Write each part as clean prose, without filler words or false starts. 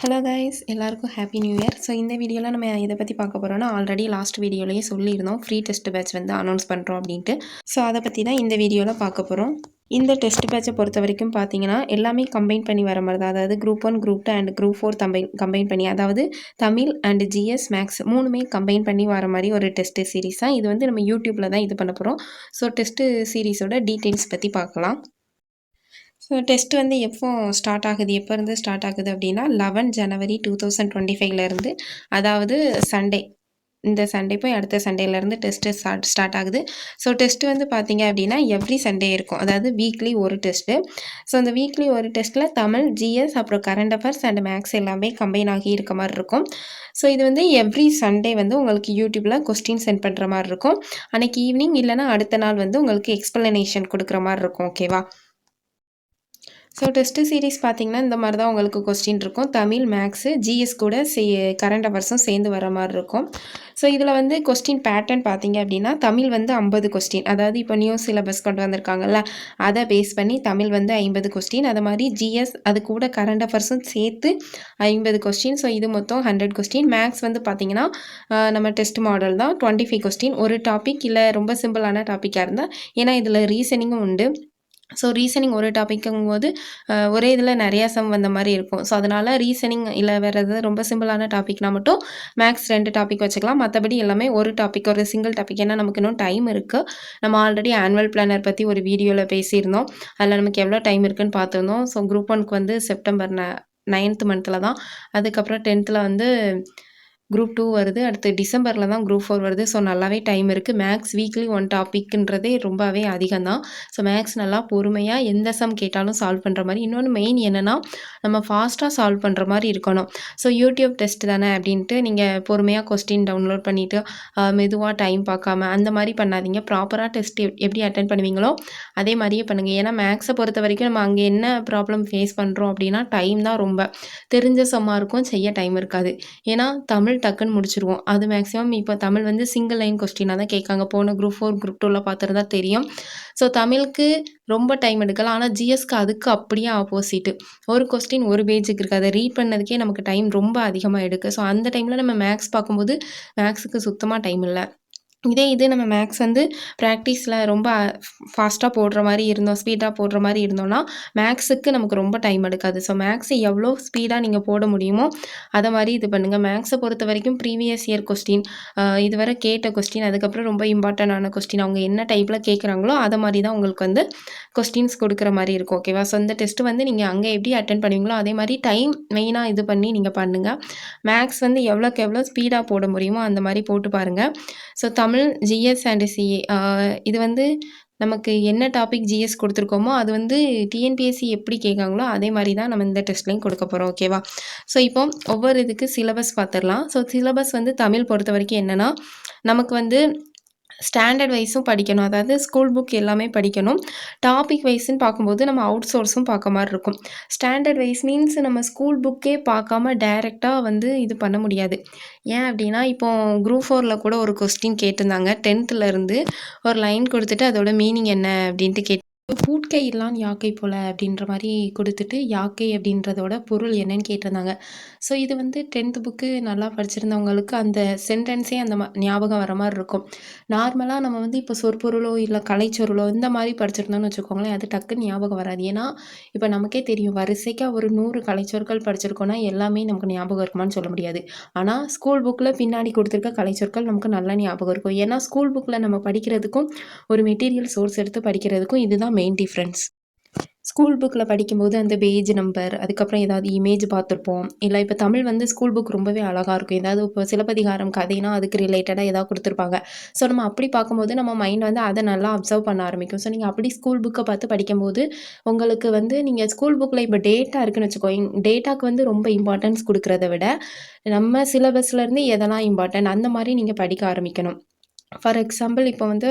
Hello guys, எல்லாருக்கும் happy new year. So இந்த வீடியோவில் நம்ம இதை பற்றி பார்க்க போகிறோன்னா, ஆல்ரெடி லாஸ்ட் வீடியோலேயே சொல்லியிருந்தோம் ஃப்ரீ டெஸ்ட் பேட்ச் வந்து அனௌன்ஸ் பண்ணுறோம் அப்படின்ட்டு. ஸோ அதை பற்றி தான் இந்த வீடியோவில் பார்க்க போகிறோம். இந்த டெஸ்ட் பேட்சை பொறுத்த வரைக்கும் பார்த்தீங்கன்னா எல்லாமே கம்பைன் பண்ணி வர மாதிரி தான். அதாவது group 1, group 2 and group 4 combine பண்ணி, அதாவது தமிழ் அண்ட் ஜிஎஸ் மேக்ஸ் மூணுமே கம்பைன் பண்ணி வர மாதிரி ஒரு டெஸ்ட் சீரிஸ் தான் இது. வந்து நம்ம யூடியூப்பில் தான் இது பண்ண போகிறோம். ஸோ டெஸ்ட் சீரிஸோட டீட்டெயில்ஸ் பற்றி பார்க்கலாம். ஸோ டெஸ்ட் வந்து எப்போ ஸ்டார்ட் ஆகுது, எப்போ இருந்து ஸ்டார்ட் ஆகுது அப்படின்னா 11 ஜனவரி 2025லேருந்து, அதாவது சண்டே, இந்த சண்டே போய் அடுத்த சண்டேலேருந்து டெஸ்ட்டு ஸ்டார்ட் ஆகுது. ஸோ டெஸ்ட்டு வந்து பார்த்தீங்க அப்படின்னா எவ்ரி சண்டே இருக்கும், அதாவது வீக்லி ஒரு டெஸ்ட்டு. ஸோ அந்த வீக்லி ஒரு டெஸ்ட்டில் தமிழ், ஜிஎஸ், அப்புறம் கரண்ட் அஃபேர்ஸ் அண்ட் மேக்ஸ் எல்லாமே கம்பைன் ஆகி இருக்க மாதிரி இருக்கும். ஸோ இது வந்து எவ்ரி சண்டே வந்து உங்களுக்கு யூடியூப்பில் கொஸ்டின் சென்ட் பண்ணுற மாதிரி இருக்கும். அன்றைக்கி ஈவினிங் இல்லைனா அடுத்த நாள் வந்து உங்களுக்கு எக்ஸ்ப்ளனேஷன் கொடுக்குற மாதிரி இருக்கும். ஓகேவா? ஸோ டெஸ்ட்டு சீரிஸ் பார்த்தீங்கன்னா இந்த மாதிரி தான் உங்களுக்கு கொஸ்டின் இருக்கும். தமிழ், மேக்ஸு, ஜிஎஸ் கூட கரண்ட் அஃபேர்ஸும் சேர்ந்து வர மாதிரி இருக்கும். ஸோ இதில் வந்து கொஸ்டின் பேட்டர்ன் பார்த்தீங்க அப்படின்னா தமிழ் வந்து 50 கொஸ்டின், அதாவது இப்போ நியூ சிலபஸ் கொண்டு வந்திருக்காங்கல்ல, அதை பேஸ் பண்ணி தமிழ் வந்து 50 கொஸ்டின். அது மாதிரி ஜிஎஸ் அது கூட கரண்ட் அஃபேர்ஸும் சேர்த்து 50 கொஸ்டின். ஸோ இது மொத்தம் 100 கொஸ்டின். மேக்ஸ் வந்து பார்த்தீங்கன்னா நம்ம டெஸ்ட் மாடல் தான், 25 கொஸ்டின். ஒரு டாபிக் இல்லை ரொம்ப சிம்பிளான டாப்பிக்காக இருந்தால், ஏன்னா இதில் ரீசனிங்கும் உண்டு. ஸோ ரீசனிங் ஒரு டாப்பிக்குங்கும்போது ஒரே இதில் நிறையா சம் வந்த மாதிரி இருக்கும். ஸோ அதனால் ரீசனிங் இல்லை வேறு எதாவது ரொம்ப சிம்பிளான டாப்பிக்னா மட்டும் மேக்ஸ் 2 டாபிக் வச்சுக்கலாம். மற்றபடி எல்லாமே ஒரு டாபிக், ஒரு சிங்கிள் டாபிக். ஏன்னா நமக்கு இன்னும் டைம் இருக்குது. நம்ம ஆல்ரெடி ஆனுவல் பிளானர் பற்றி ஒரு வீடியோவில் பேசியிருந்தோம். அதில் நமக்கு எவ்வளோ டைம் இருக்குதுன்னு பார்த்துருந்தோம். ஸோ குரூப் 1க்கு வந்து செப்டம்பர் 9th மந்தில் தான், அதுக்கப்புறம் 10th வந்து குரூப் 2 வருது, அடுத்து டிசம்பரில் தான் குரூப் 4 வருது. ஸோ நல்லாவே டைம் இருக்குது. மேக்ஸ் வீக்லி 1 டாபிக்ன்றதே ரொம்பவே அதிகம் தான். ஸோ மேக்ஸ் நல்லா பொறுமையாக எந்த சம் கேட்டாலும் சால்வ் பண்ணுற மாதிரி. இன்னொன்று மெயின் என்னென்னா, நம்ம ஃபாஸ்ட்டாக சால்வ் பண்ணுற மாதிரி இருக்கணும். ஸோ யூடியூப் டெஸ்ட் தானே அப்படின்ட்டு நீங்கள் பொறுமையாக கொஸ்டின் டவுன்லோட் பண்ணிவிட்டு மெதுவாக டைம் பார்க்காம அந்த மாதிரி பண்ணாதீங்க. ப்ராப்பராக டெஸ்ட் எப்படி அட்டென்ட் பண்ணுவீங்களோ அதே மாதிரியே பண்ணுங்கள். ஏன்னா மேக்ஸை பொறுத்த வரைக்கும் நம்ம அங்கே என்ன ப்ராப்ளம் ஃபேஸ் பண்ணுறோம் அப்படின்னா, டைம் தான் ரொம்ப தெரிஞ்ச சம்மாக இருக்கும், செய்ய டைம் இருக்காது. ஏன்னா தமிழ் டக்குன்னு முடிச்சிருவோம். அது மேக்ஸிமம் இப்போ தமிழ் வந்து சிங்கிள் லைன் கொஸ்டினாக தான் கேட்காங்க. போன குரூப் 4, குரூப் 2ல பார்த்துருந்தா தெரியும். ஸோ தமிழுக்கு ரொம்ப டைம் எடுக்கலாம். ஆனால் ஜிஎஸ்க்கு அதுக்கு அப்படியே ஆப்போசிட்டு. ஒரு கொஸ்டின் ஒரு பேஜுக்கு இருக்குது. அதை ரீட் பண்ணதுக்கே நமக்கு டைம் ரொம்ப அதிகமாக எடுக்குது. ஸோ அந்த டைமில் நம்ம மேக்ஸ் பார்க்கும்போது மேக்ஸுக்கு சுத்தமாக டைம் இல்லை. இது நம்ம மேக்ஸ் வந்து ப்ராக்டிஸில் ரொம்ப ஃபாஸ்ட்டாக போடுற மாதிரி இருந்தோம், ஸ்பீடாக போடுற மாதிரி இருந்தோம்னா மேக்ஸுக்கு நமக்கு ரொம்ப டைம் எடுக்காது. ஸோ மேக்ஸை எவ்வளோ ஸ்பீடாக நீங்கள் போட முடியுமோ அதை மாதிரி இது பண்ணுங்கள். மேக்ஸை பொறுத்த வரைக்கும் ப்ரீவியஸ் இயர் கொஸ்டின், இதுவரை கேட்ட கொஸ்டின், அதுக்கப்புறம் ரொம்ப இம்பார்ட்டண்டான கொஸ்டின், அவங்க என்ன டைப்பில் கேட்குறாங்களோ அதை மாதிரி தான் உங்களுக்கு வந்து கொஸ்டின்ஸ் கொடுக்குற மாதிரி இருக்கும். ஓகேவா? ஸோ இந்த டெஸ்ட்டு வந்து நீங்கள் அங்கே எப்படி அட்டென்ட் பண்ணுவீங்களோ அதே மாதிரி டைம் மெயினாக இது பண்ணி நீங்கள் பண்ணுங்கள். மேக்ஸ் வந்து எவ்வளோக்கு எவ்வளோ ஸ்பீடாக போட முடியுமோ அந்த மாதிரி போட்டு பாருங்கள். So Tamil, GS and CA இது வந்து நமக்கு என்ன டாபிக் ஜிஎஸ் கொடுத்துருக்கோமோ அது வந்து டிஎன்பிஎஸ்சி எப்படி கேட்காங்களோ அதே மாதிரி தான் நம்ம இந்த டெஸ்ட்லையும் கொடுக்க போகிறோம். ஓகேவா? ஸோ இப்போ ஒவ்வொரு இதுக்கு சிலபஸ் பார்த்துடலாம். ஸோ சிலபஸ் வந்து தமிழ் பொறுத்த வரைக்கும் என்னென்னா, நமக்கு வந்து ஸ்டாண்டர்ட் வைஸும் படிக்கணும், அதாவது ஸ்கூல் புக் எல்லாமே படிக்கணும். டாபிக் வைஸ்ன்னு பார்க்கும்போது நம்ம அவுட் சோர்ஸும் பார்க்க மாதிரி இருக்கும். ஸ்டாண்டர்ட் வைஸ் மீன்ஸ் நம்ம ஸ்கூல் புக்கே பார்க்காம டைரெக்டாக வந்து இது பண்ண முடியாது. ஏன் அப்படின்னா, இப்போ குரூப் 4ல் கூட ஒரு கொஸ்டின் கேட்டிருந்தாங்க. 10th ஒரு லைன் கொடுத்துட்டு அதோட மீனிங் என்ன அப்படின்ட்டு பூட்கை இல்லான் யாக்கை போல அப்படின்ற மாதிரி கொடுத்துட்டு யாக்கை அப்படின்றதோட பொருள் என்னன்னு கேட்டிருந்தாங்க. ஸோ இது வந்து 10th புக்கு நல்லா படிச்சிருந்தவங்களுக்கு அந்த சென்டென்ஸே அந்த ஞாபகம் வர மாதிரி இருக்கும். நார்மலாக நம்ம வந்து இப்போ சொற்பொருளோ இல்லை கலைச்சொருளோ இந்த மாதிரி படிச்சிருந்தோம்னு வச்சுக்கோங்களேன், அது டக்குன்னு ஞாபகம் வராது. ஏன்னா இப்போ நமக்கே தெரியும், வரிசைக்காக ஒரு 100 கலைச்சொற்கள் படிச்சிருக்கோன்னா எல்லாமே நமக்கு ஞாபகம் இருக்குமான்னு சொல்ல முடியாது. ஆனால் ஸ்கூல் புக்கில் பின்னாடி கொடுத்துருக்க கலைச்சொற்கள் நமக்கு நல்லா ஞாபகம் இருக்கும். ஏன்னா ஸ்கூல் புக்கில் நம்ம படிக்கிறதுக்கும் ஒரு மெட்டீரியல் சோர்ஸ் எடுத்து படிக்கிறதுக்கும் இதுதான் மெயின் டிஃப்ரென்ஸ். ஸ்கூல் புக்கில் படிக்கும்போது அந்த பேஜ் நம்பர், அதுக்கப்புறம் ஏதாவது இமேஜ் பார்த்துருப்போம். இல்லை இப்போ தமிழ் வந்து ஸ்கூல் புக் ரொம்பவே அழகாக இருக்கும். ஏதாவது இப்போ சிலப்பதிகாரம் கதைனா அதுக்கு ரிலேட்டடாக ஏதாவது கொடுத்துருப்பாங்க. ஸோ நம்ம அப்படி பார்க்கும்போது நம்ம மைண்ட் வந்து அதை நல்லா அப்சர்வ் பண்ண ஆரம்பிக்கும். ஸோ நீங்கள் அப்படி ஸ்கூல் புக்கை பார்த்து படிக்கும்போது உங்களுக்கு வந்து நீங்கள் ஸ்கூல் புக்கில் இப்போ டேட்டா இருக்குன்னு வச்சுக்கோங்க, டேட்டாக்கு வந்து ரொம்ப இம்பார்ட்டன்ஸ் கொடுக்குறத விட நம்ம சிலபஸ்லேருந்து எதெல்லாம் இம்பார்ட்டன்ட் அந்த மாதிரி நீங்கள் படிக்க ஆரம்பிக்கணும். ஃபார் எக்ஸாம்பிள் இப்போ வந்து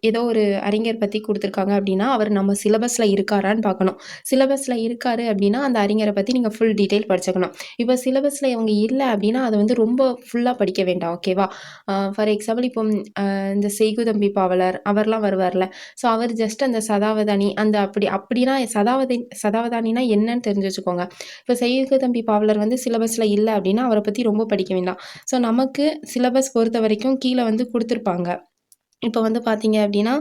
ஏதோ ஒரு அறிஞர் பற்றி கொடுத்துருக்காங்க அப்படின்னா, அவர் நம்ம சிலபஸில் இருக்காரான்னு பார்க்கணும். சிலபஸில் இருக்காரு அப்படின்னா, அந்த அறிஞரை பற்றி நீங்கள் ஃபுல் டீட்டெயில் படிச்சுக்கணும். இப்போ சிலபஸில் இவங்க இல்லை அப்படின்னா, அதை வந்து ரொம்ப ஃபுல்லாக படிக்க வேண்டாம். ஓகேவா? ஃபார் எக்ஸாம்பிள் இப்போ இந்த செய்குதம்பி பாவலர் அவர்லாம் வருவார்ல. ஸோ அவர் ஜஸ்ட் அந்த சதாவதானி அந்த அப்படின்னா சதாவதானினா என்னன்னு தெரிஞ்சு வச்சுக்கோங்க. இப்போ செய்குதம்பி பாவலர் வந்து சிலபஸில் இல்லை அப்படின்னா, அவரை பற்றி ரொம்ப படிக்க வேண்டாம். ஸோ நமக்கு சிலபஸ் பொறுத்த வரைக்கும் கீழே வந்து கொடுத்துருப்பாங்க. இப்போ வந்து பார்த்தீங்க அப்படின்னா,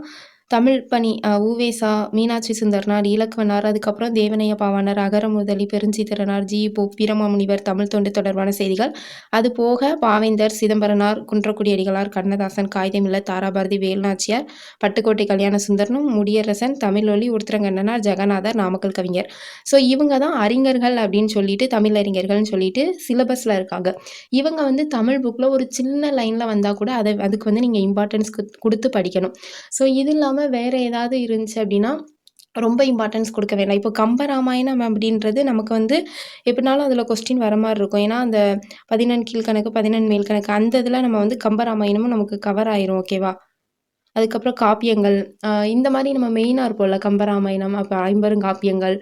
தமிழ் பணி உ.வே.சா, மீனாட்சி சுந்தரனார், இலக்குவனார், அதுக்கப்புறம் தேவனைய பாவாணர், அகர முதலி, பெருஞ்சித்திரனார், ஜி.போ, வீரமாமுனிவர், தமிழ் தொண்டு தொடர்பான செய்திகள். அது போக பாவேந்தர், சிதம்பரனார், குன்றக்குடி அடிகளார், கண்ணதாசன், காகிதமில்லத், தாராபாரதி, வேலுநாச்சியார், பட்டுக்கோட்டை கல்யாண சுந்தரம், முடியரசன், தமிழொலி, உருத்திரங்கண்ணனார், ஜெகநாதர், நாமக்கல் கவிஞர். ஸோ இவங்க தான் அறிஞர்கள் அப்படின்னு சொல்லிட்டு, தமிழ் அறிஞர்கள்னு சொல்லிட்டு சிலபஸில் இருக்காங்க. இவங்க வந்து தமிழ் புக்கில் ஒரு சின்ன லைனில் வந்தால் கூட அதுக்கு வந்து நீங்கள் இம்பார்ட்டன்ஸ் கொடுத்து படிக்கணும். ஸோ இது இல்லாமல் வேறு ஏதாவது இருந்துச்சு அப்படின்னா ரொம்ப இம்பார்ட்டன்ஸ் கொடுக்க வேண்டாம். இப்போ கம்பராமாயணம் அப்படின்றது நமக்கு வந்து எப்படினாலும் அதில் கொஸ்டின் வர மாதிரி இருக்கும். ஏன்னா அந்த 14 கீழ்கணக்கு 14 மேல்கணக்கு அந்த இதில் நம்ம வந்து கம்பராமாயணமும் நமக்கு கவர் ஆயிரும். ஓகேவா? அதுக்கப்புறம் காப்பியங்கள் இந்த மாதிரி நம்ம மெயினாக இருப்போம்ல கம்பராமாயணம், அப்போ ஐம்பெருங்காப்பியங்கள்,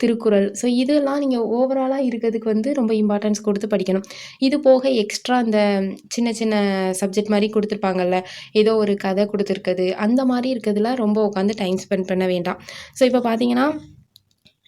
திருக்குறள். ஸோ இதெல்லாம் நீங்கள் ஓவராலாக இருக்கிறதுக்கு வந்து ரொம்ப இம்பார்ட்டன்ஸ் கொடுத்து படிக்கணும். இது போக எக்ஸ்ட்ரா அந்த சின்ன சின்ன சப்ஜெக்ட் மாதிரி கொடுத்துருப்பாங்கல்ல, ஏதோ ஒரு கதை கொடுத்துருக்குது அந்த மாதிரி இருக்கிறதுல ரொம்ப உட்காந்து டைம் ஸ்பெண்ட் பண்ண வேண்டாம். ஸோ இப்போ பார்த்தீங்கன்னா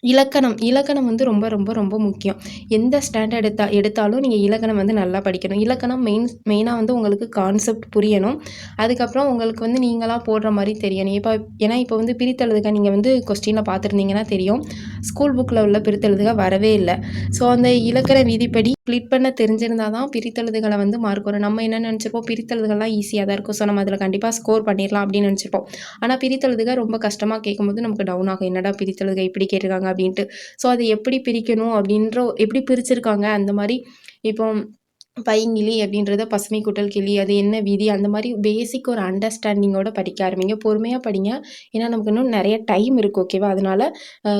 இலக்கணம் வந்து ரொம்ப ரொம்ப ரொம்ப முக்கியம். எந்த ஸ்டாண்டர்ட் எடுத்தாலும் நீங்கள் இலக்கணம் வந்து நல்லா படிக்கணும். இலக்கணம் மெயினாக வந்து உங்களுக்கு கான்செப்ட் புரியணும். அதுக்கப்புறம் உங்களுக்கு வந்து நீங்களா போடுற மாதிரி தெரியணும். ஏன்னா இப்போ வந்து பிரித்தெழுதுக நீங்கள் வந்து கொஸ்டினில் பார்த்துருந்தீங்கன்னா தெரியும். ஸ்கூல் புக்கில் உள்ள பிரித்தெழுதுக வரவே இல்லை. ஸோ அந்த இலக்கண விதிப்படி ஸ்ப்ளிட் பண்ண தெரிஞ்சிருந்தால் தான் பிரித்தெழுதுகளை வந்து மார்க் வரும். நம்ம என்ன நினச்சிருப்போம், பிரித்தெழுதுகள்லாம் ஈஸியாக தான் இருக்கும். ஸோ நம்ம அதில் கண்டிப்பாக ஸ்கோர் பண்ணிடலாம் அப்படின்னு நினச்சிருப்போம். ஆனால் பிரித்தெழுதுக ரொம்ப கஷ்டமாக கேட்கும்போது நமக்கு டவுன் ஆகும். என்னடா பிரித்தெழுதுக இப்படி கேட்டிருக்காங்க அப்படின்ட்டு. ஸோ அதை எப்படி பிரிக்கணும் எப்படி பிரிச்சிருக்காங்க அந்த மாதிரி இப்போ பைங்கிளி அப்படின்றத பசுமை கூட்டல் கிளி அது என்ன விதி அந்த மாதிரி பேசிக் ஒரு அண்டர்ஸ்டாண்டிங்கோட படிக்க ஆரம்பிங்க. பொறுமையாக படிங்க. ஏன்னா நமக்கு இன்னும் நிறைய டைம் இருக்குது. ஓகேவா? அதனால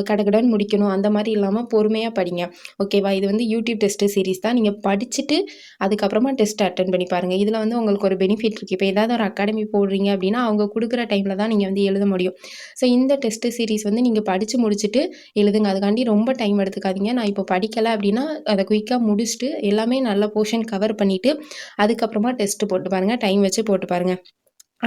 கடகடன்னு முடிக்கணும் அந்த மாதிரி இல்லாமல் பொறுமையாக படிங்க. ஓகேவா? இது வந்து யூடியூப் டெஸ்ட்டு சீரிஸ் தான். நீங்கள் படிச்சுட்டு அதுக்கப்புறமா டெஸ்ட் அட்டன் பண்ணி பாருங்கள். இதில் வந்து உங்களுக்கு ஒரு பெனிஃபிட் இருக்குது. இப்போ ஏதாவது ஒரு அகாடமி போடுறீங்க அப்படின்னா அவங்க கொடுக்குற டைமில் தான் நீங்கள் வந்து எழுத முடியும். ஸோ இந்த டெஸ்ட்டு சீரிஸ் வந்து நீங்கள் படித்து முடிச்சுட்டு எழுதுங்க. அதுக்காண்டி ரொம்ப டைம் எடுத்துக்காதீங்க. நான் இப்போ படிக்கலை அப்படின்னா அதை குயிக்காக முடிச்சுட்டு எல்லாமே நல்ல போர்ஷன் கவர் பண்ணிவிட்டு அதுக்கப்புறமா டெஸ்ட் போட்டு பாருங்கள். டைம் வச்சு போட்டு பாருங்கள்.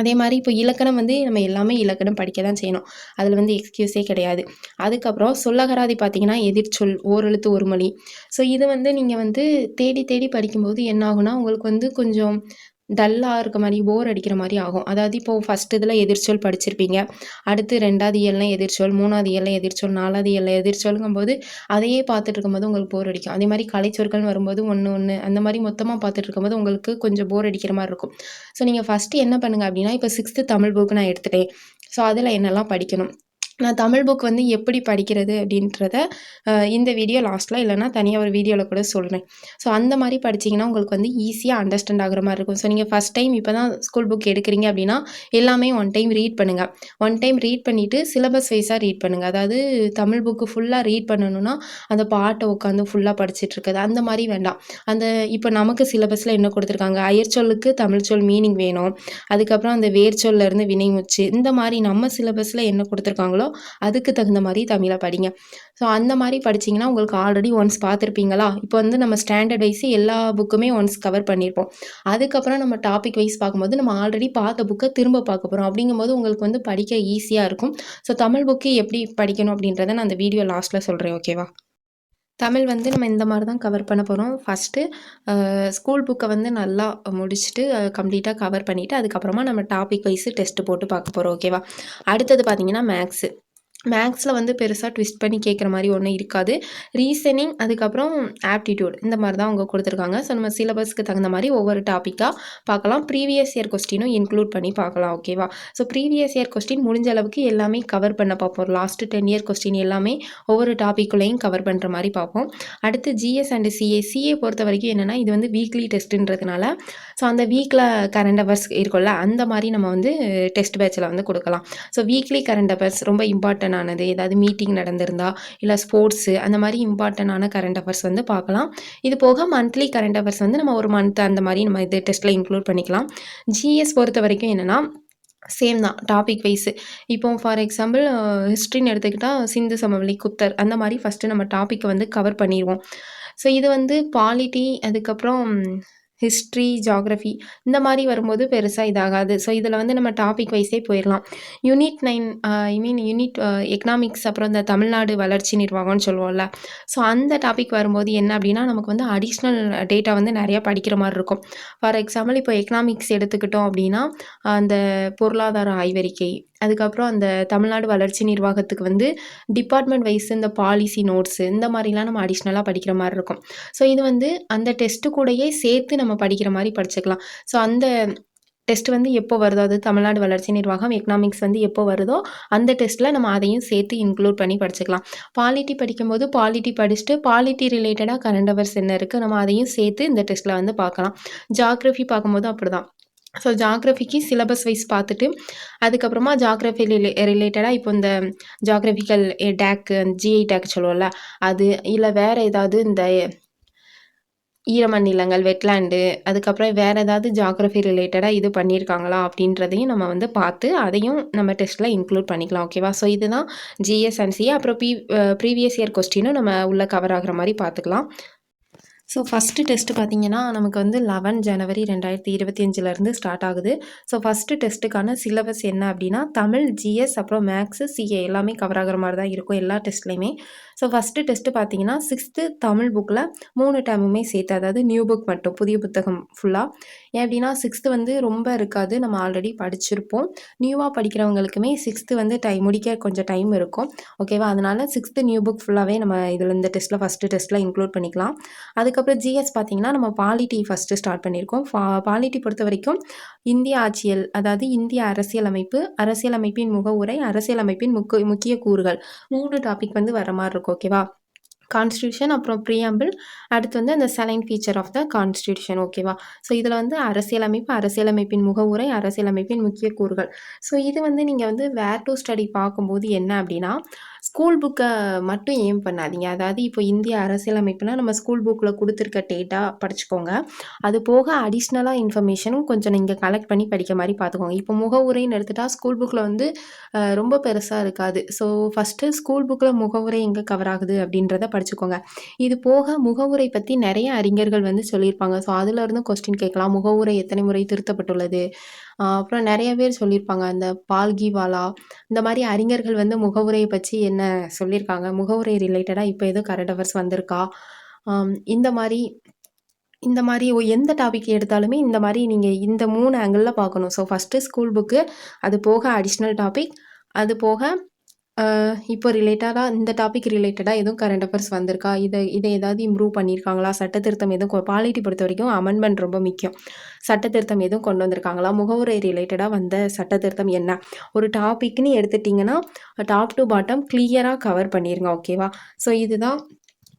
அதே மாதிரி இப்போ இலக்கணம் வந்து நம்ம எல்லாமே இலக்கணம் படிக்க தான் செய்யணும். அதில் வந்து எக்ஸ்கியூஸே கிடையாது. அதுக்கப்புறம் சொல்லகராதி பார்த்தீங்கன்னா எதிர்ச்சொல், ஓரெழுத்து ஒரு மொழி. ஸோ இது வந்து நீங்கள் வந்து தேடி தேடி படிக்கும்போது என்ன ஆகும்னா உங்களுக்கு வந்து கொஞ்சம் டல்லாக இருக்க மாதிரி போர் அடிக்கிற மாதிரி ஆகும். அதாவது இப்போது ஃபஸ்ட் இதில் எதிர்ச்சொல் படிச்சிருப்பீங்க. அடுத்து 2வது இயல்ல எதிர்ச்சொல், 3வது இயல்ல எதிர்ச்சொல், 4வது இயல்ல எதிர்ச்சொல்ங்கும்போது அதையே பார்த்துட்டு இருக்கும்போது உங்களுக்கு போர் அடிக்கும். அதே மாதிரி கலைச்சொற்கள்னு வரும்போது 1 அந்த மாதிரி மொத்தமாக பார்த்துட்டு இருக்கும்போது உங்களுக்கு கொஞ்சம் போர் அடிக்கிற மாதிரி இருக்கும். ஸோ நீங்கள் ஃபஸ்ட்டு என்ன பண்ணுங்கள் அப்படின்னா, இப்போ 6th தமிழ் புக்கு நான் எடுத்துட்டேன். ஸோ அதில் என்னெல்லாம் படிக்கணும், நான் தமிழ் புக் வந்து எப்படி படிக்கிறது அப்படின்றத இந்த வீடியோ லாஸ்ட்டில் இல்லைனா தனியாக ஒரு வீடியோவில் கூட சொல்கிறேன். ஸோ அந்த மாதிரி படிச்சிங்கன்னா உங்களுக்கு வந்து ஈஸியாக அண்டர்ஸ்டாண்ட் ஆகிற மாதிரி இருக்கும். ஸோ நீங்கள் ஃபஸ்ட் டைம் இப்போ தான் ஸ்கூல் புக் எடுக்கிறீங்க அப்படின்னா எல்லாமே ஒன் டைம் ரீட் பண்ணுங்கள். ஒன் டைம் ரீட் பண்ணிவிட்டு சிலபஸ் வைஸாக ரீட் பண்ணுங்கள். அதாவது தமிழ் புக்கு ஃபுல்லாக ரீட் பண்ணணுன்னா அந்த பாட்டை உட்காந்து ஃபுல்லாக படிச்சுட்டு இருக்குது அந்த மாதிரி வேண்டாம். அந்த இப்போ நமக்கு சிலபஸில் என்ன கொடுத்துருக்காங்க, அயற்சொல்லுக்கு தமிழ் சொல் மீனிங் வேணும். அதுக்கப்புறம் அந்த வேர்ச்சொல்லேருந்து வினைமுச்சு இந்த மாதிரி நம்ம சிலபஸில் என்ன கொடுத்துருக்காங்களோ அதுக்கு தகுந்த மாதிரி தமிழை படிங்க. ஸோ அந்த மாதிரி படிச்சிங்கன்னா உங்களுக்கு ஆல்ரெடி ஒன்ஸ் பார்த்துருப்பீங்களா, இப்போ வந்து நம்ம ஸ்டாண்டர்ட் வைஸ் எல்லா புக்குமே ஒன்ஸ் கவர் பண்ணியிருப்போம். அதுக்கப்புறம் நம்ம டாபிக் வைஸ் பார்க்கும்போது நம்ம ஆல்ரெடி பார்த்த புக்கை திரும்ப பார்க்க போகிறோம். அப்படிங்கும்போது உங்களுக்கு வந்து படிக்க ஈஸியாக இருக்கும். ஸோ தமிழ் புக்கு எப்படி படிக்கணும் அப்படின்றத நான் அந்த வீடியோ லாஸ்ட்டில் சொல்கிறேன். ஓகேவா? தமிழ் வந்து நம்ம இந்த மாதிரி தான் கவர் பண்ண போகிறோம். ஃபஸ்ட்டு ஸ்கூல் புக்கை வந்து நல்லா முடிச்சுட்டு கம்ப்ளீட்டாக கவர் பண்ணிவிட்டு அதுக்கப்புறமா நம்ம டாபிக் வைஸு டெஸ்ட்டு போட்டு பார்க்க போகிறோம். ஓகேவா? அடுத்தது பார்த்திங்கன்னா மேக்ஸில் வந்து பெருசாக ட்விஸ்ட் பண்ணி கேட்குற மாதிரி ஒன்றும் இருக்காது. ரீசனிங் அதுக்கப்புறம் ஆப்டிடியூட் இந்த மாதிரி தான் அவங்க கொடுத்துருக்காங்க. ஸோ நம்ம சிலபஸ்க்கு தகுந்த மாதிரி ஒவ்வொரு டாப்பிக்காக பார்க்கலாம். ப்ரீவியஸ் இயர் கொஸ்டினும் இன்க்ளூட் பண்ணி பார்க்கலாம். ஓகேவா? ஸோ ப்ரீவியஸ் இயர் கொஸ்டின் முடிஞ்ச அளவுக்கு எல்லாமே கவர் பண்ண பார்ப்போம். லாஸ்ட்டு 10 இயர் கொஸ்டின் எல்லாமே ஒவ்வொரு டாப்பிக்குள்ளேயும் கவர் பண்ணுற மாதிரி பார்ப்போம். அடுத்து ஜிஎஸ் அண்டு சிஏ பொறுத்த வரைக்கும் என்னென்னா இது வந்து வீக்லி டெஸ்ட்டுன்றதுனால ஸோ அந்த வீக்கில் கரண்ட் அவர்ஸ் இருக்கும்ல அந்த மாதிரி நம்ம வந்து டெஸ்ட் பேட்சில் வந்து கொடுக்கலாம். ஸோ வீக்லி கரண்ட் அவர்ஸ் ரொம்ப இம்பார்ட்டன்ட். இம்பார்ட்டன்ட் ஆனது, ஏதாவது மீட்டிங் நடந்திருந்தா, இல்லை ஸ்போர்ட்ஸு அந்த மாதிரி இம்பார்ட்டண்டான கரண்ட் அஃபேர்ஸ் வந்து பார்க்கலாம். இது போக மந்த்லி கரண்ட் அஃபேர்ஸ் வந்து நம்ம ஒரு மந்த் அந்த மாதிரி நம்ம இது டெஸ்ட்டில் இன்க்ளூட் பண்ணிக்கலாம். ஜிஎஸ் பொறுத்த வரைக்கும் என்னென்னா சேம் தான் டாபிக் வைஸு. இப்போ ஃபார் எக்ஸாம்பிள் ஹிஸ்ட்ரின்னு எடுத்துக்கிட்டால் சிந்து சமவெளி, குப்தர் அந்த மாதிரி ஃபஸ்ட்டு நம்ம டாப்பிக்கை வந்து கவர் பண்ணிடுவோம். ஸோ இது வந்து பாலிட்டி, அதுக்கப்புறம் ஹிஸ்ட்ரி, ஜியாகிரஃபி இந்த மாதிரி வரும்போது பெருசாக இதாகாது. ஸோ இதில் வந்து நம்ம டாபிக் வைஸே போயிடலாம். யூனிட் 9 யூனிட் எக்கனாமிக்ஸ், அப்புறம் இந்த தமிழ்நாடு வளர்ச்சி நிர்வாகம்னு சொல்லுவோம்ல. ஸோ அந்த டாபிக் வரும்போது என்ன அப்படின்னா நமக்கு வந்து அடிஷ்னல் டேட்டா வந்து நிறையா படிக்கிற மாதிரி இருக்கும். ஃபார் எக்ஸாம்பிள் இப்போ எக்கனாமிக்ஸ் எடுத்துக்கிட்டோம் அப்படின்னா அந்த பொருளாதார ஆய்வறிக்கை, அதுக்கப்புறம் அந்த தமிழ்நாடு வளர்ச்சி நிர்வாகத்துக்கு வந்து டிபார்ட்மெண்ட் வைஸ் இந்த பாலிசி நோட்ஸு இந்த மாதிரிலாம் நம்ம அடிஷ்னலாக படிக்கிற மாதிரி இருக்கும். ஸோ இது வந்து அந்த டெஸ்ட்டு கூடயே சேர்த்து நம்ம படிக்கிற மாதிரி படிச்சுக்கலாம். ஸோ அந்த டெஸ்ட் வந்து எப்போ வருதோ, அது தமிழ்நாடு வளர்ச்சி நிர்வாகம் எக்கனாமிக்ஸ் வந்து எப்போ வருதோ அந்த டெஸ்ட்டில் நம்ம அதையும் சேர்த்து இன்க்ளூட் பண்ணி படிச்சுக்கலாம். பாலிட்டி படிக்கும்போது பாலிட்டி படிச்சுட்டு பாலிட்டி ரிலேட்டடாக கரண்ட் அஃபேர்ஸ் என்ன இருக்குது நம்ம அதையும் சேர்த்து இந்த டெஸ்ட்டில் வந்து பார்க்கலாம். ஜியாகிரஃபி பார்க்கும்போது அப்படி தான். ஸோ ஜியாகிரஃபிக்கு சிலபஸ் வைஸ் பார்த்துட்டு அதுக்கப்புறமா ஜியாகிரஃபி ரிலேட்டடாக இப்போ இந்த ஜியாகிரஃபிக்கல் டேக்கு, ஜிஐ டேக் சொல்லுவோம்ல அது, இல்லை வேறு ஏதாவது இந்த ஈரமண் நிலங்கள், வெட்லேண்டு, அதுக்கப்புறம் வேறு ஏதாவது ஜியாகிரஃபி ரிலேட்டடாக இது பண்ணியிருக்காங்களா அப்படின்றதையும் நம்ம வந்து பார்த்து அதையும் நம்ம டெஸ்ட்டில் இன்க்ளூட் பண்ணிக்கலாம். ஓகேவா? ஸோ இதுதான் ஜிஎஸ் அண்ட் சிஏ. அப்புறம் ப்ரீவியஸ் இயர் கொஸ்டினும் நம்ம உள்ளே கவர் ஆகிற மாதிரி பார்த்துக்கலாம். ஸோ ஃபஸ்ட்டு டெஸ்ட்டு பார்த்திங்கன்னா நமக்கு வந்து 11 ஜனவரி 2025 ஸ்டார்ட் ஆகுது. ஸோ ஃபஸ்ட்டு டெஸ்ட்டுக்கான சிலபஸ் என்ன அப்படின்னா தமிழ், ஜிஎஸ், அப்புறம் மேக்ஸு, சிஏ எல்லாமே கவர் ஆகிற மாதிரி தான் இருக்கும் எல்லா டெஸ்ட்லேயுமே. ஸோ ஃபஸ்ட்டு டெஸ்ட்டு பார்த்திங்கன்னா 6th தமிழ் புக்கில் 3 டேமுமே சேர்த்து, அதாவது நியூ புக் மட்டும் புதிய புத்தகம் ஃபுல்லாக. ஏன் அப்படின்னா 6th வந்து ரொம்ப இருக்காது, நம்ம ஆல்ரெடி படிச்சிருப்போம். நியூவாக படிக்கிறவங்களுக்குமே 6th வந்து முடிக்க கொஞ்சம் டைம் இருக்கும். ஓகேவா? அதனால் 6th நியூ புக் ஃபுல்லாகவே நம்ம இதில் இந்த டெஸ்ட்டில் ஃபஸ்ட்டு டெஸ்ட்டில் இன்க்ளூட் பண்ணிக்கலாம். அதுக்கப்புறம் ஜிஎஸ் பார்த்திங்கன்னா நம்ம பாலிட்டி ஃபஸ்ட்டு ஸ்டார்ட் பண்ணியிருக்கோம். பாலிட்டி பொறுத்த வரைக்கும் இந்திய ஆட்சியல், அதாவது இந்திய அரசியலமைப்பு, அரசியலமைப்பின் முகவுரை, அரசியலமைப்பின் முக்கிய கூறுகள் 3 டாபிக் வந்து வர மாதிரி இருக்கும். ஓகேவா? கான்ஸ்டியூஷன், அப்புறம் ப்ரீஆம்பிள், அடுத்து வந்து அந்த salient feature of the constitution. ஓகேவா? ஸோ இதில் வந்து அரசியலமைப்பு, அரசியலமைப்பின் முகவுரை, அரசியலமைப்பின் முக்கிய கூறுகள். ஸோ இது வந்து நீங்கள் வந்து வேர் டு ஸ்டடி பார்க்கும்போது என்ன அப்படின்னா ஸ்கூல் புக்கை மட்டும் ஏம் பண்ணாதீங்க. அதாவது இப்போ இந்திய அரசியலமைப்புனா நம்ம ஸ்கூல் புக்கில் கொடுத்துருக்க டேட்டா படிச்சுக்கோங்க. அது போக அடிஷ்னலாக இன்ஃபர்மேஷனும் கொஞ்சம் நீங்கள் கலெக்ட் பண்ணி படிக்க மாதிரி பார்த்துக்கோங்க. இப்போ முகவுரைன்னு எடுத்துட்டா ஸ்கூல் புக்கில் வந்து ரொம்ப பெருசாக இருக்காது. ஸோ ஃபஸ்ட்டு ஸ்கூல் புக்கில் முகவுரை எங்கே கவர் ஆகுது அப்படின்றத படிச்சுக்கோங்க. இது போக முகவுரை பற்றி நிறைய அறிஞர்கள் வந்து சொல்லியிருப்பாங்க. ஸோ அதிலிருந்து கொஸ்டின் கேட்கலாம். முகவுரை எத்தனை முறை திருத்தப்பட்டுள்ளது, அப்புறம் நிறைய பேர் சொல்லியிருப்பாங்க. அந்த பால்கிவாலா இந்த மாதிரி அறிஞர்கள் வந்து முகவுரையை பற்றி என்ன சொல்லியிருக்காங்க, முகவுரை ரிலேட்டடாக இப்போ எதுவும் கரண்ட் அஃபேர்ஸ் வந்திருக்கா, இந்த மாதிரி எந்த டாபிக் எடுத்தாலுமே இந்த மாதிரி நீங்கள் இந்த 3 ஆங்கிளில் பார்க்கணும். ஸோ ஃபஸ்ட்டு ஸ்கூல் புக்கு, அது போக அடிஷ்னல் டாபிக், அது போக இப்போ ரிலேட்டடாக இந்த டாபிக் ரிலேட்டடாக எதுவும் கரண்ட் அஃபேர்ஸ் வந்திருக்கா, இதை ஏதாவது இம்ப்ரூவ் பண்ணியிருக்காங்களா, சட்டத்திருத்தம் எதுவும் பாலிட்டி பொறுத்த வரைக்கும் அமெண்ட்மெண்ட் ரொம்ப முக்கியம். சட்டத்திருத்தம் எதுவும் கொண்டு வந்திருக்காங்களா, முகவுரை ரிலேட்டடாக வந்த சட்டத்திருத்தம் என்ன, ஒரு டாபிக்னு எடுத்துட்டிங்கன்னா டாப் டு பாட்டம் கிளியராக கவர் பண்ணிடுங்க. ஓகேவா? ஸோ இதுதான்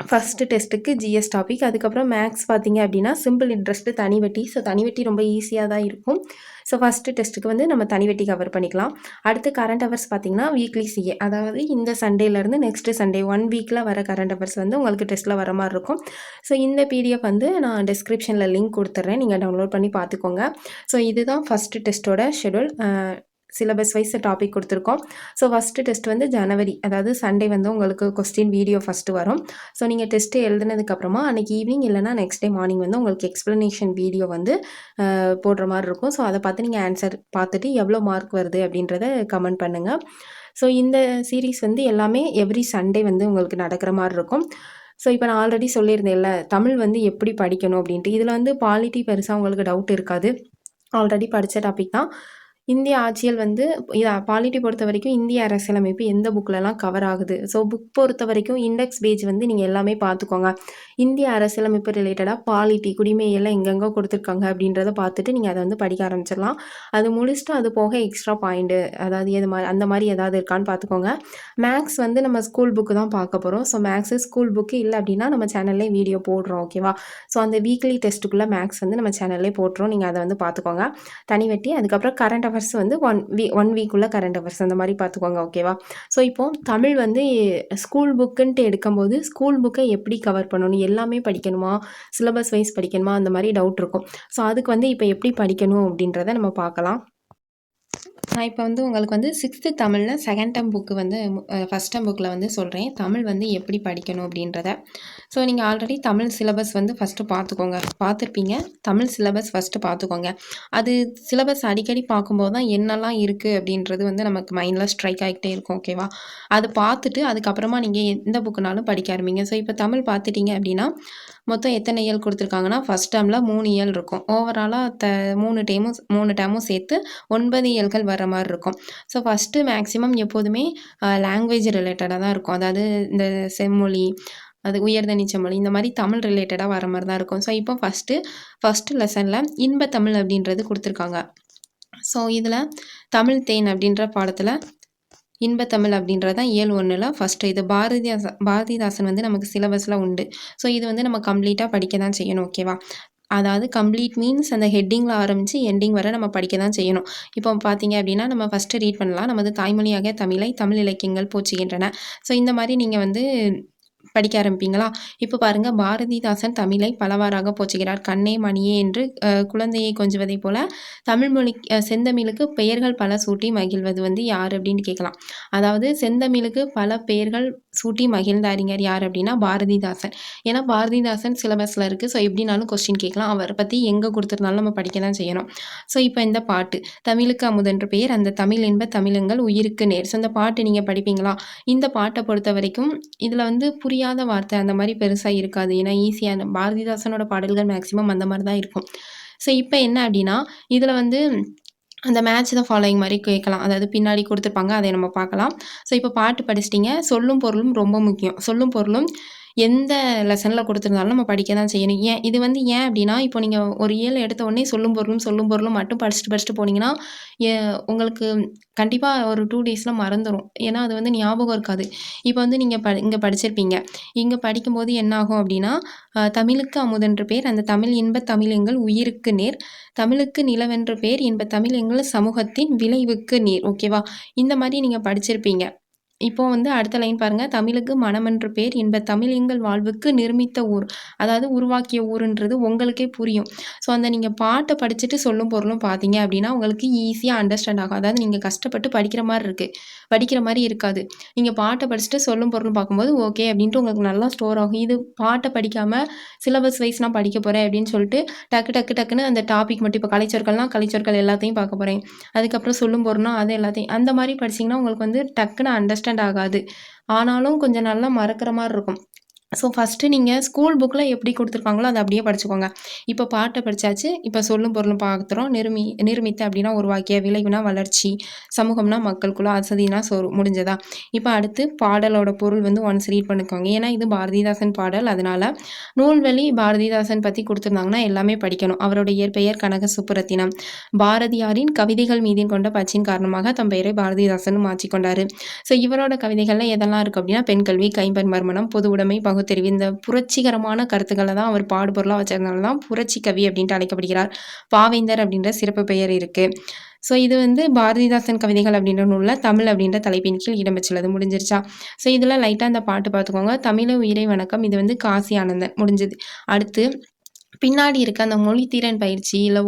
ஃபஸ்ட்டு டெஸ்ட்டுக்கு ஜிஎஸ் டாபிக். அதுக்கப்புறம் மேக்ஸ் பார்த்திங்க அப்படின்னா சிம்பிள் இன்ட்ரெஸ்ட்டு தனிவட்டி. ஸோ தனிவட்டி ரொம்ப ஈஸியாக தான் இருக்கும். ஸோ ஃபஸ்ட்டு டெஸ்ட்டுக்கு வந்து நம்ம தனிவட்டி கவர் பண்ணிக்கலாம். அடுத்து கரண்ட் அஃபேர்ஸ் பார்த்திங்கன்னா வீக்லி சிஏ, அதாவது இந்த சண்டேலேருந்து நெக்ஸ்ட்டு சண்டே 1 வீக்கில் வர கரண்ட் அஃபேர்ஸ் வந்து உங்களுக்கு டெஸ்ட்டில் வர மாதிரி இருக்கும். ஸோ இந்த பிடிஎஃப் வந்து நான் டிஸ்கிரிப்ஷனில் லிங்க் கொடுத்துட்றேன், நீங்கள் டவுன்லோட் பண்ணி பார்த்துக்கோங்க. ஸோ இதுதான் ஃபஸ்ட்டு டெஸ்ட்டோட ஷெடியூல். சிலபஸ் வைஸ் டாபிக் கொடுத்துருக்கோம். ஸோ ஃபஸ்ட்டு டெஸ்ட் வந்து ஜனவரி, அதாவது சண்டே வந்து உங்களுக்கு கொஸ்டின் வீடியோ ஃபஸ்ட்டு வரும். ஸோ நீங்கள் டெஸ்ட்டு எழுதுனதுக்கப்புறமா அன்றைக்கி ஈவினிங் இல்லைனா நெக்ஸ்ட் டே மார்னிங் வந்து உங்களுக்கு எக்ஸ்ப்ளனேஷன் வீடியோ வந்து போடுற மாதிரி இருக்கும். ஸோ அதை பார்த்து நீங்கள் ஆன்சர் பார்த்துட்டு எவ்வளோ மார்க் வருது அப்படின்றத கமெண்ட் பண்ணுங்கள். ஸோ இந்த சீரீஸ் வந்து எல்லாமே எவ்ரி சண்டே வந்து உங்களுக்கு நடக்கிற மாதிரி இருக்கும். ஸோ இப்போ நான் ஆல்ரெடி சொல்லியிருந்தேன்ல தமிழ் வந்து எப்படி படிக்கணும் அப்படின்ட்டு. இதில் வந்து பாலிட்டி பெருசாக உங்களுக்கு டவுட் இருக்காது, ஆல்ரெடி படித்த டாபிக் தான். இந்திய ஆட்சியல் வந்து பாலிட்டி பொறுத்த வரைக்கும் இந்திய அரசியலமைப்பு எந்த புக்கிலலாம் கவர் ஆகுது. ஸோ புக் பொறுத்த வரைக்கும் இண்டெக்ஸ் பேஜ் வந்து நீங்கள் எல்லாமே பார்த்துக்கோங்க. இந்திய அரசியலமைப்பு ரிலேட்டடாக பாலிட்டி குடிமையெல்லாம் எங்கெங்கே கொடுத்துருக்காங்க அப்படின்றத பார்த்துட்டு நீங்கள் அதை வந்து படிக்க ஆரம்பிச்சிடலாம். அது முடிச்சுட்டு அது போக எக்ஸ்ட்ரா பாயிண்ட்டு, அதாவது அந்த மாதிரி ஏதாவது இருக்கான்னு பார்த்துக்கோங்க. மேக்ஸ் வந்து நம்ம ஸ்கூல் புக்கு தான் பார்க்க போகிறோம். ஸோ மேக்ஸு ஸ்கூல் புக்கு இல்லை அப்படின்னா நம்ம சேனல்லே வீடியோ போடுறோம். ஓகேவா? ஸோ அந்த வீக்லி டெஸ்ட்டுக்குள்ளே மேக்ஸ் வந்து நம்ம சேனல்லே போட்டுறோம், நீங்கள் அதை வந்து பார்த்துக்கோங்க. தனிவட்டி, அதுக்கப்புறம் கரண்ட் அவர்ஸ் வந்து 1 வீக்குள்ள கரண்ட் அவர்ஸ் அந்த மாதிரி பார்த்துக்கோங்க. ஓகேவா? ஸோ இப்போ தமிழ் வந்து ஸ்கூல் புக்குன்ட்டு எடுக்கும்போது ஸ்கூல் புக்கை எப்படி கவர் பண்ணணும், எல்லாமே படிக்கணுமா, சிலபஸ் வைஸ் படிக்கணுமா, அந்த மாதிரி டவுட் இருக்கும். ஸோ அதுக்கு வந்து இப்போ எப்படி படிக்கணும் அப்படின்றத நம்ம பார்க்கலாம். நான் இப்போ வந்து உங்களுக்கு வந்து 6th தமிழில் செகண்ட் டேர்ம் புக்கு வந்து ஃபஸ்ட் டேர்ம் புக்கில் வந்து சொல்கிறேன். தமிழ் வந்து எப்படி படிக்கணும் அப்படின்றத. ஸோ நீங்கள் ஆல்ரெடி தமிழ் சிலபஸ் வந்து ஃபஸ்ட்டு பார்த்துக்கோங்க. பார்த்துருப்பீங்க. தமிழ் சிலபஸ் ஃபஸ்ட்டு பார்த்துக்கோங்க. அது சிலபஸ் அடிக்கடி பார்க்கும்போது தான் என்னெல்லாம் இருக்குது அப்படின்றது வந்து நமக்கு மைண்டில் ஸ்ட்ரைக் ஆகிட்டே இருக்கும். ஓகேவா? அது பார்த்துட்டு அதுக்கப்புறமா நீங்கள் எந்த புக்குனாலும் படிக்க ஆரம்பிங்க. ஸோ இப்போ தமிழ் பார்த்துட்டீங்க அப்படின்னா மொத்தம் எத்தனை இயல் கொடுத்துருக்காங்கன்னா ஃபஸ்ட் டேர்மில் 3 இயல் இருக்கும். ஓவராலாக 3 டேர்மும் சேர்த்து 9 இயல்கள் வர மாதிரி இருக்கும். ஸோ ஃபஸ்ட்டு மேக்ஸிமம் எப்போதுமே லாங்குவேஜ் ரிலேட்டடாக தான் இருக்கும். அதாவது இந்த செம்மொழி, அது உயர்தனி செம்மொழி, இந்த மாதிரி தமிழ் ரிலேட்டடாக வர மாதிரி தான் இருக்கும். ஸோ இப்போ ஃபஸ்ட்டு லெசனில் இன்பத்தமிழ் அப்படின்றது கொடுத்துருக்காங்க. ஸோ இதில் தமிழ் தேன் அப்படின்ற பாடத்தில் இன்பத்தமிழ் அப்படின்றது தான் இயல் 1ல் ஃபஸ்ட்டு. இது பாரதிதாசன் வந்து நமக்கு சிலபஸில் உண்டு. ஸோ இது வந்து நம்ம கம்ப்ளீட்டாக படிக்க தான் செய்யணும். ஓகேவா? அதாவது கம்ப்ளீட் மீன்ஸ் அந்த ஹெட்டிங்கில் ஆரம்பித்து எண்டிங் வரை நம்ம படிக்க தான் செய்யணும். இப்போ பார்த்தீங்க அப்படின்னா நம்ம ஃபஸ்ட்டு ரீட் பண்ணலாம். நமது தாய்மொழியாக தமிழை தமிழ் இலக்கியங்கள் போற்றுகின்றன. ஸோ இந்த மாதிரி நீங்கள் வந்து படிக்க ஆரம்பிப்பீங்களா? இப்போ பாருங்க, பாரதிதாசன் தமிழை பலவாறாக போற்றுகிறார். கண்ணே மணியே என்று குழந்தையை கொஞ்சுவதைப் போல தமிழ் மொழி செந்தமிழுக்கு பெயர்கள் பல சூட்டி மகிழ்வது வந்து யார் அப்படின்னு கேட்கலாம். அதாவது செந்தமிழுக்கு பல பெயர்கள் சூட்டி மகிழ்ந்த அறிஞர் யார் அப்படின்னா பாரதிதாசன். ஏன்னா பாரதிதாசன் சிலபஸில் இருக்குது. ஸோ எப்படினாலும் கொஸ்டின் கேட்கலாம். அவரை பற்றி எங்கே கொடுத்துருந்தாலும் நம்ம படிக்க தான் செய்யணும். ஸோ இப்போ இந்த பாட்டு தமிழுக்கு அமுதென்று பெயர், அந்த தமிழ் என்ப தமிழுங்கள் உயிருக்கு நேர். ஸோ இந்த பாட்டு நீங்கள் படிப்பீங்களா? இந்த பாட்டை பொறுத்த வரைக்கும் இதில் வந்து புரியாத வார்த்தை அந்த மாதிரி பெருசாக இருக்காது. ஏன்னா ஈஸியான பாரதிதாசனோட பாடல்கள் மேக்ஸிமம் அந்த மாதிரி தான் இருக்கும். ஸோ இப்போ என்ன அப்படின்னா இதில் வந்து அந்த மேட்ச் த ஃபாலோயிங் மாதிரி கேட்கலாம். அதாவது பின்னாடி கொடுத்துருப்பாங்க, அதை நம்ம பார்க்கலாம். ஸோ இப்போ பாட்டு படிச்சிட்டிங்க. சொல்லும் பொருளும் ரொம்ப முக்கியம். சொல்லும் பொருளும் எந்த லெசனில் கொடுத்துருந்தாலும் நம்ம படிக்க தான் செய்யணும். இது வந்து ஏன் அப்படின்னா இப்போ நீங்கள் ஒரு இயல் எடுத்த உடனே சொல்லும் பொருளும் மட்டும் படிச்சுட்டு போனீங்கன்னா உங்களுக்கு கண்டிப்பாக ஒரு 2 டேஸில் மறந்துடும். ஏன்னா அது வந்து ஞாபகம் இருக்காது. இப்போ வந்து நீங்கள் இங்கே படிச்சிருப்பீங்க. இங்கே படிக்கும்போது என்ன ஆகும் அப்படின்னா தமிழுக்கு அமுதென்று பேர், அந்த தமிழ் இன்ப தமிழ் எங்கள் உயிருக்கு நேர், தமிழுக்கு நிலவென்று பேர், இன்ப தமிழ் எங்கள் சமூகத்தின் விளைவுக்கு நீர். ஓகேவா? இந்த மாதிரி நீங்கள் படிச்சிருப்பீங்க. இப்போ வந்து அடுத்த லைன் பாருங்க. தமிழுக்கு மனமென்று பேர், இன்ப தமிழ் எங்கள் வாழ்வுக்கு நிர்மித்த ஊர். அதாவது உருவாக்கிய ஊருன்றது உங்களுக்கே புரியும். ஸோ அந்த நீங்கள் பாட்டை படிச்சுட்டு சொல்லும் பொருளும் பார்த்தீங்க அப்படின்னா உங்களுக்கு ஈஸியாக அண்டர்ஸ்டாண்ட் ஆகும். அதாவது நீங்கள் கஷ்டப்பட்டு படிக்கிற மாதிரி இருக்காது. நீங்கள் பாட்டை படிச்சுட்டு சொல்லும் பொருளும் பார்க்கும்போது ஓகே அப்படின்ட்டு உங்களுக்கு நல்லா ஸ்டோர் ஆகும். இது பாட்டை படிக்காமல் சிலபஸ் வைஸ் நான் படிக்க போகிறேன் அப்படின்னு சொல்லிட்டு டக்குன்னு அந்த டாபிக் மட்டும், இப்போ கலைச்சொற்கள் எல்லாத்தையும் பார்க்க போகிறேன், அதுக்கப்புறம் சொல்லும் பொருள்னா அது எல்லாத்தையும் அந்த மாதிரி படிச்சிங்கன்னா உங்களுக்கு வந்து டக்குன்னு அண்டர்ஸ்டாண்ட் ஆகாது. ஆனாலும் கொஞ்சம் நல்லா மறக்கிற மாதிரி இருக்கும். ஸோ ஃபஸ்ட்டு நீங்கள் ஸ்கூல் புக்கில் எப்படி கொடுத்துருக்காங்களோ அதை அப்படியே படிச்சுக்கோங்க. இப்போ பாட்டை படித்தாச்சு. இப்போ சொல்லும் பொருளும் பார்த்துறோம். நிருமித்த அப்படின்னா உருவாக்கிய, விளைவுனா வளர்ச்சி, சமூகம்னா மக்கள் குலம், அசதினா முடிஞ்சதா? இப்போ அடுத்து பாடலோட பொருள் வந்து ஒன்ஸ் ரீட் பண்ணிக்கோங்க. ஏன்னா இது பாரதிதாசன் பாடல். அதனால் நூல்வழி பாரதிதாசன் பற்றி கொடுத்துருந்தாங்கன்னா எல்லாமே படிக்கணும். அவருடைய இயற்பெயர் கனக சுப்புரத்தினம். பாரதியாரின் கவிதைகள் மீது கொண்ட பற்றின் காரணமாக தம் பெயரை பாரதிதாசன் மாற்றிக்கொண்டார். ஸோ இவரோட கவிதைகளில் எதெல்லாம் இருக்குது அப்படின்னா பெண்கல்வி, கைம்பெண் மறுமணம், பொது உடைமை, பகுத்தறிவு, இந்த புரட்சிகரமான கருத்துக்களை தான் அவர் பாடுபொருளாக வச்சதுனால தான் புரட்சி கவி அப்படின்ட்டு அழைக்கப்படுகிறார். பாவேந்தர் அப்படின்ற சிறப்பு பெயர் இருக்குது. ஸோ இது வந்து பாரதிதாசன் கவிதைகள் அப்படின்ற நூலில் தமிழ் அப்படின்ற தலைப்பின் கீழ் இடம்பெற்றுள்ளது. முடிஞ்சிருச்சா? ஸோ இதில் லைட்டாக அந்த பாட்டு பார்த்துக்கோங்க. தமிழ உயிரை வணக்கம், இது வந்து காசி ஆனந்தன். முடிஞ்சது. அடுத்து பின்னாடி இருக்க அந்த மொழித்திறன் பயிற்சி, இல்லை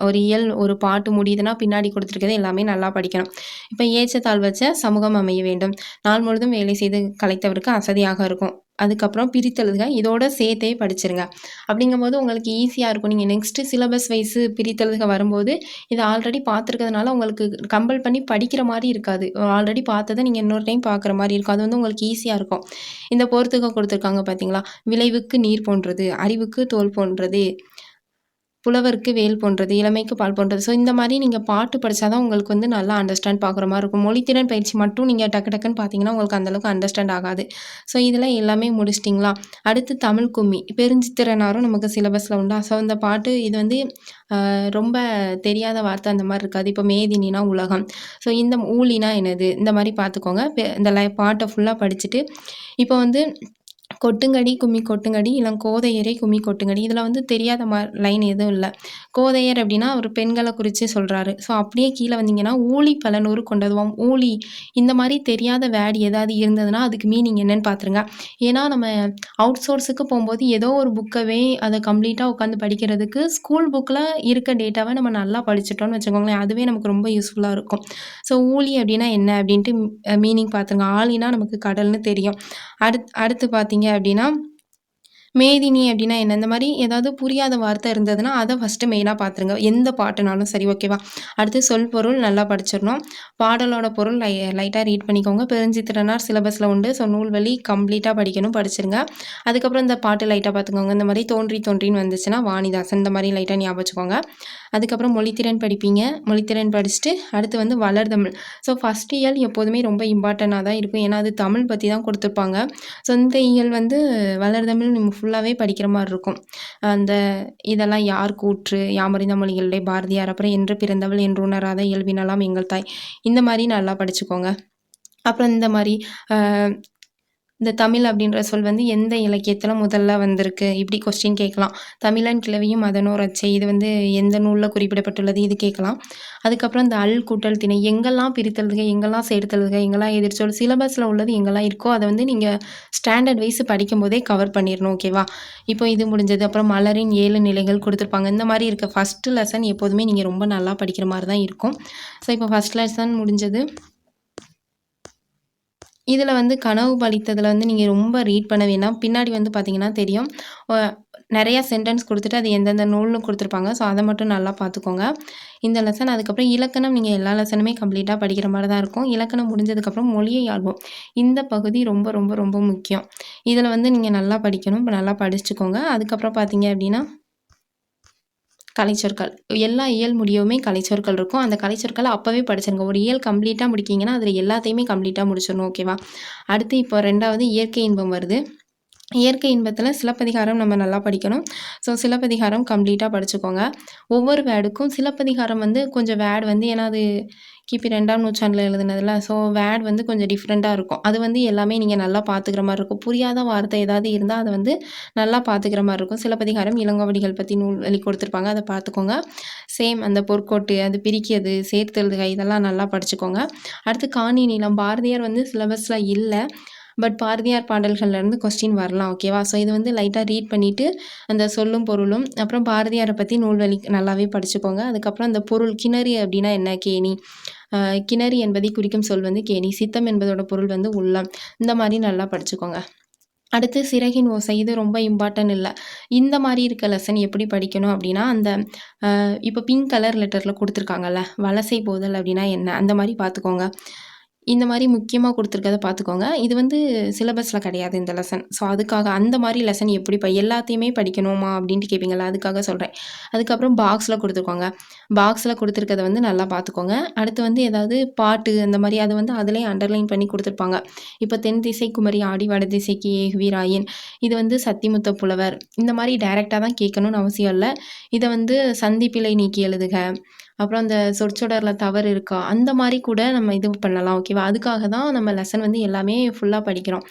ஒரு இயல் ஒரு பாட்டு முடியுதுன்னா பின்னாடி கொடுத்துருக்கிறது எல்லாமே நல்லா படிக்கணும். இப்போ ஏற்ற தாழ்வற்ற சமூகம் அமைய வேண்டும், நாள் முழுதும் வேலை செய்து கலைத்தவருக்கு அசதியாக இருக்கும், அதுக்கப்புறம் பிரித்தெழுதுக, இதோட சேர்த்தே படிச்சிருங்க. அப்படிங்கும்போது உங்களுக்கு ஈஸியாக இருக்கும். நீங்கள் நெக்ஸ்ட்டு சிலபஸ் வைஸு பிரித்தெழுதுக வரும்போது இதை ஆல்ரெடி பார்த்துருக்கிறதுனால உங்களுக்கு கம்பல் பண்ணி படிக்கிற மாதிரி இருக்காது. ஆல்ரெடி பார்த்ததை நீங்கள் இன்னொரு டைம் பார்க்குற மாதிரி இருக்கும். அது வந்து உங்களுக்கு ஈஸியாக இருக்கும். இந்த பொறுத்துக்க கொடுத்துருக்காங்க பார்த்தீங்களா? விளைவுக்கு நீர் போன்றது, அறிவுக்கு தோல் போன்றது, புலவருக்கு வேல் போன்றது, இளமைக்கு பால் போன்றது. ஸோ இந்த மாதிரி நீங்கள் பாட்டு படித்தா தான் உங்களுக்கு வந்து நல்லா அண்டர்ஸ்டாண்ட் பார்க்குற மாதிரி இருக்கும். மொழித்திறன் பயிற்சி மட்டும் நீங்கள் டக்குன்னு பார்த்தீங்கன்னா உங்களுக்கு அந்தளவுக்கு அண்டர்ஸ்டாண்ட் ஆகாது. ஸோ இதில் எல்லாமே முடிச்சிட்டிங்களா? அடுத்து தமிழ் கும்மி, பெருஞ்சித்திரனாரும் நமக்கு சிலபஸில் உண்டா? ஸோ இந்த பாட்டு இது வந்து ரொம்ப தெரியாத வார்த்தை அந்த மாதிரி இருக்காது. இப்போ மேதினினா உலகம், ஸோ இந்த ஊழினா என்னது, இந்த மாதிரி பார்த்துக்கோங்க. இந்த பாட்டை ஃபுல்லாக படிச்சுட்டு இப்போ வந்து கொட்டுங்கடி கும்மி கொட்டுங்கடி இளங்கோதையரே கும்மி கொட்டுங்கடி. இதில் வந்து தெரியாத லைன் எதுவும் இல்லை. கோதையர் அப்படின்னா ஒரு பெண்களை குறித்து சொல்கிறாரு. ஸோ அப்படியே கீழே வந்தீங்கன்னா ஊழி பல நூறு கொண்டதுவாம். ஊழி இந்த மாதிரி தெரியாத வேர்டு ஏதாவது இருந்ததுன்னா அதுக்கு மீனிங் என்னன்னு பார்த்துருங்க. ஏன்னா நம்ம அவுட் சோர்ஸுக்கு போகும்போது ஏதோ ஒரு புக்கவே அதை கம்ப்ளீட்டாக உட்காந்து படிக்கிறதுக்கு ஸ்கூல் புக்கில் இருக்க டேட்டாவை நம்ம நல்லா படிச்சிட்டோம்னு வச்சுக்கோங்களேன், அதுவே நமக்கு ரொம்ப யூஸ்ஃபுல்லாக இருக்கும். ஸோ ஊழி அப்படின்னா என்ன அப்படின்ட்டு மீனிங் பார்த்துருங்க. ஆழினா நமக்கு கடல்னு தெரியும். அடுத்து பார்த்தீங்க அப்படின்னா மேதினி அப்படின்னா என்ன, இந்த மாதிரி ஏதாவது புரியாத வார்த்தை இருந்ததுன்னா அதை ஃபஸ்ட்டு மெயினாக பார்த்துருங்க, எந்த பாட்டுனாலும் சரி. ஓகேவா? அடுத்து சொல் பொருள் நல்லா படிச்சிடணும். பாடலோட பொருள் லைட்டாக ரீட் பண்ணிக்கோங்க. பெருஞ்சித்திரனார் சிலபஸில் உண்டு. ஸோ நூல்வழி கம்ப்ளீட்டாக படிக்கணும், படிச்சிருங்க. அதுக்கப்புறம் இந்த பாட்டு லைட்டாக பார்த்துக்கோங்க. இந்த மாதிரி தோன்றி தோன்றின்னு வந்துச்சுன்னா வாணிதாசன், இந்த மாதிரி லைட்டாக ஞாபகம் வச்சுக்கோங்க. அதுக்கப்புறம் மொழித்திறன் படிப்பீங்க. மொழித்திறன் படிச்சுட்டு அடுத்து வந்து வளர்தமிழ். ஸோ ஃபஸ்ட் இயல் எப்போதுமே ரொம்ப இம்பார்ட்டண்ட்டாக தான் இருக்கும், ஏன்னா அது தமிழ் பற்றி தான் கொடுத்துருப்பாங்க. ஸோ இந்த இயல் வந்து வளர்தமிழ் நம்ம ஃபுல்லாகவே படிக்கிற மாதிரி இருக்கும். அந்த இதெல்லாம் யார் கூற்று, யாமறிந்த மொழிகளிலே பாரதியார், அப்புறம் என்று பிறந்தவள் என்று உணராத இயல்பினலாம் எங்கள் தாய், இந்த மாதிரி நல்லா படிச்சுக்கோங்க. அப்புறம் இந்த மாதிரி இந்த தமிழ் அப்படின்ற சொல் வந்து எந்த இலக்கியத்தில் முதல்ல வந்திருக்கு, இப்படி கொஸ்டின் கேட்கலாம். தமிழன் கிளவியும் அதனோர் அச்சை, இது வந்து எந்த நூலில் குறிப்பிடப்பட்டுள்ளது, இது கேட்கலாம். அதுக்கப்புறம் இந்த அல் கூட்டல் திணை, எங்கெல்லாம் பிரித்தெழுதுக, எங்கெல்லாம் சேர்த்தெழுதுக, எங்கெல்லாம் எதிர்ச்சொல், சிலபஸில் உள்ளது எங்கெல்லாம் இருக்கோ அதை வந்து நீங்கள் ஸ்டாண்டர்ட் வைஸ் படிக்கும் போதே கவர் பண்ணிடணும். ஓகேவா? இப்போ இது முடிஞ்சது. அப்புறம் மலரின் 7 நிலைகள் கொடுத்துருப்பாங்க. இந்த மாதிரி இருக்க ஃபஸ்ட்டு லெசன் எப்போதுமே நீங்கள் ரொம்ப நல்லா படிக்கிற மாதிரி தான் இருக்கும். ஸோ இப்போ ஃபஸ்ட் லெசன் முடிஞ்சது. இதில் வந்து கனவு பலித்ததில் வந்து நீங்கள் ரொம்ப ரீட் பண்ண வேணாம். பின்னாடி வந்து பார்த்தீங்கன்னா தெரியும், நிறையா சென்டென்ஸ் கொடுத்துட்டு அது எந்தெந்த நூல்னு கொடுத்துருப்பாங்க. ஸோ அதை மட்டும் நல்லா பார்த்துக்கோங்க இந்த லெசன். அதுக்கப்புறம் இலக்கணம் நீங்கள் எல்லா லெசனுமே கம்ப்ளீட்டாக படிக்கிற மாதிரி தான் இருக்கும். இலக்கணம் முடிஞ்சதுக்கப்புறம் மொழியை ஆல்பம், இந்த பகுதி ரொம்ப ரொம்ப ரொம்ப முக்கியம். இதில் வந்து நீங்கள் நல்லா படிக்கணும். இப்போ நல்லா படிச்சுக்கோங்க. அதுக்கப்புறம் பார்த்தீங்க அப்படின்னா கலைச்சொற்கள், எல்லா இயல் முடியவுமே கலைச்சொற்கள் இருக்கும். அந்த கலைச்சொற்களை அப்போவே படிச்சிருங்க. ஒரு இயல் கம்ப்ளீட்டாக முடிக்கிங்கன்னா அதில் எல்லாத்தையுமே கம்ப்ளீட்டாக முடிச்சிடணும். ஓகேவா? அடுத்து இப்போ 2வது இயற்கை இன்பம் வருது. இயற்கை இன்பத்தில் சிலப்பதிகாரம் நம்ம நல்லா படிக்கணும். ஸோ சிலப்பதிகாரம் கம்ப்ளீட்டாக படிச்சுக்கோங்க. ஒவ்வொரு வேர்டுக்கும் சிலப்பதிகாரம் வந்து கொஞ்சம் வேர்டு வந்து, ஏன்னா அது கிபி 2ஆம் நூற்றாண்டில் எழுதுனதில்ல, ஸோ வேர்டு வந்து கொஞ்சம் டிஃப்ரெண்ட்டாக இருக்கும். அது வந்து எல்லாமே நீங்கள் நல்லா பார்த்துக்கிற மாதிரி இருக்கும். புரியாத வார்த்தை ஏதாவது இருந்தால் அதை வந்து நல்லா பார்த்துக்கிற மாதிரி இருக்கும். சிலப்பதிகாரம் இளங்கோவடிகள் பற்றி நூல் வெளி கொடுத்துருப்பாங்க, அதை பார்த்துக்கோங்க. சேம் அந்த பொற்கோட்டு, அது பிரிக்கிறது, சேர்த்தெழுதுக, இதெல்லாம் நல்லா படிச்சுக்கோங்க. அடுத்து காணி நீளம், பாரதியார் வந்து சிலபஸில் இல்லை, பட் பாரதியார் பாடல்கள்லேருந்து கொஸ்டின் வரலாம். ஓகேவா? ஸோ இது வந்து லைட்டாக ரீட் பண்ணிவிட்டு அந்த சொல்லும் பொருளும், அப்புறம் பாரதியாரை பற்றி நூல்வழி நல்லாவே படிச்சுக்கோங்க. அதுக்கப்புறம் அந்த பொருள், கிணறு அப்படின்னா என்ன, கேணி. கிணறு என்பதை குறிக்கும் சொல் வந்து கேணி. சித்தம் என்பதோட பொருள் வந்து உள்ளம். இந்த மாதிரி நல்லா படிச்சுக்கோங்க. அடுத்து சிறகின் ஓசை, இது ரொம்ப இம்பார்ட்டன்ட் இல்லை. இந்த மாதிரி இருக்க லெசன் எப்படி படிக்கணும் அப்படின்னா, அந்த இப்போ பிங்க் கலர் லெட்டரில் கொடுத்துருக்காங்கல்ல, வலசை போதல் அப்படின்னா என்ன, அந்த மாதிரி பார்த்துக்கோங்க. இந்த மாதிரி முக்கியமாக கொடுத்துருக்கத பார்த்துக்கோங்க. இது வந்து சிலபஸில் கிடையாது இந்த லெசன். ஸோ அதுக்காக அந்த மாதிரி லெசன் எப்படி எல்லாத்தையுமே படிக்கணுமா அப்படின்ட்டு கேட்பீங்களா, அதுக்காக சொல்கிறேன். அதுக்கப்புறம் பாக்ஸில் கொடுத்துருக்கோங்க. பாக்ஸில் கொடுத்துருக்கத வந்து நல்லா பார்த்துக்கோங்க. அடுத்து வந்து ஏதாவது பாட்டு அந்த மாதிரி அது வந்து அதிலே அண்டர்லைன் பண்ணி கொடுத்துருப்பாங்க. இப்போ தென் திசை குமரி ஆடி வட திசைக்கு ஏகுவீராயின், இது வந்து சத்திமுத்த புலவர், இந்த மாதிரி டைரெக்டாக தான் கேட்கணும்னு அவசியம் இல்லை. இதை வந்து சந்திப்பிழை நீக்கி எழுதுக, அப்புறம் அந்த சொற்சொடரில் தவறு இருக்கா, அந்த மாதிரி கூட நம்ம இது பண்ணலாம். ஓகேவா? அதுக்காக தான் நம்ம லெசன் வந்து எல்லாமே ஃபுல்லாக படிக்கிறோம்.